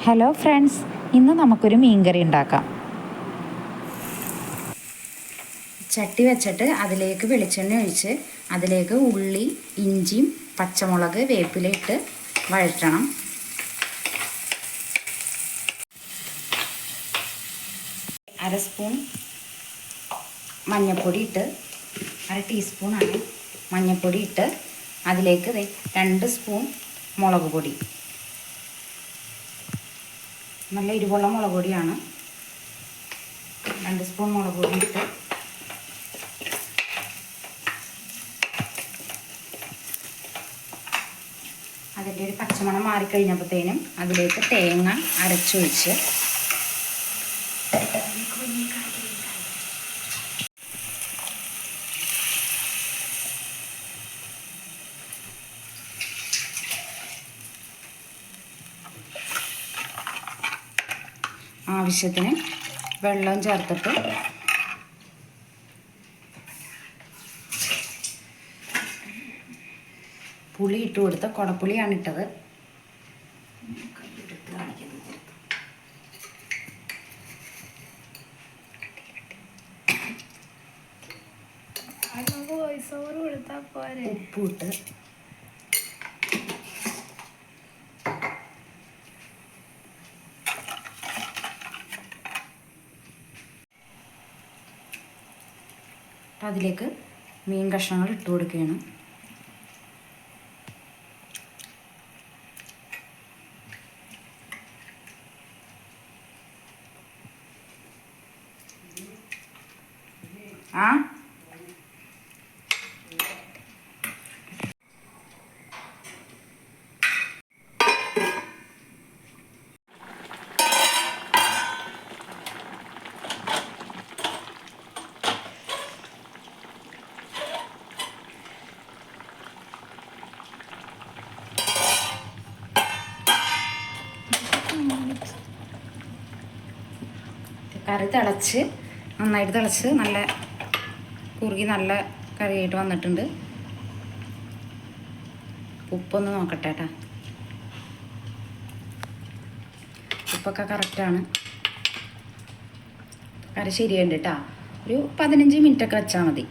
Hello friends, ഇന്ന് നമുക്കൊരു മീൻകറി ഉണ്ടാക്കാം. ചട്ടി വെച്ചിട്ട് അതിലേക്ക് വെളിച്ചെണ്ണ ഒഴിച്ച് അതിലേക്ക് ഉള്ളി, ഇഞ്ചിയും പച്ചമുളക്, വേപ്പില ഇട്ട് വഴറ്റണം. അര സ്പൂൺ മഞ്ഞൾപ്പൊടി ഇട്ട്, അര ടീസ്പൂണാണ് മഞ്ഞൾപ്പൊടി ഇട്ട് അതിലേക്ക് 2 സ്പൂൺ മുളക് പൊടി, നല്ല എരിവുള്ള മുളക് പൊടിയാണ്. 2 സ്പൂൺ മുളക് പൊടി ഇട്ട് അതിൻ്റെ ഒരു പച്ചമണം മാറിക്കഴിഞ്ഞപ്പോഴത്തേനും അതിലേക്ക് തേങ്ങ അരച്ചൊഴിച്ച് ആവശ്യത്തിന് വെള്ളം ചേർത്തിട്ട് പുളി ഇട്ട് കൊടുത്ത്, കുടപ്പുളിയാണ് ഇട്ടത്. ഉപ്പിട്ട് അതിലേക്ക് മീൻ കഷ്ണങ്ങൾ ഇട്ട് കൊടുക്കുകയാണ്. കറി നന്നായിട്ട് തിളച്ച് നല്ല കുറുകി നല്ല കറിയായിട്ട് വന്നിട്ടുണ്ട്. ഉപ്പൊന്ന് നോക്കട്ടെ കേട്ടോ. ഉപ്പൊക്കെ കറക്റ്റാണ്. കറി ശരിയുണ്ട് കേട്ടോ. ഒരു 15 മിനിറ്റൊക്കെ വെച്ചാൽ മതി.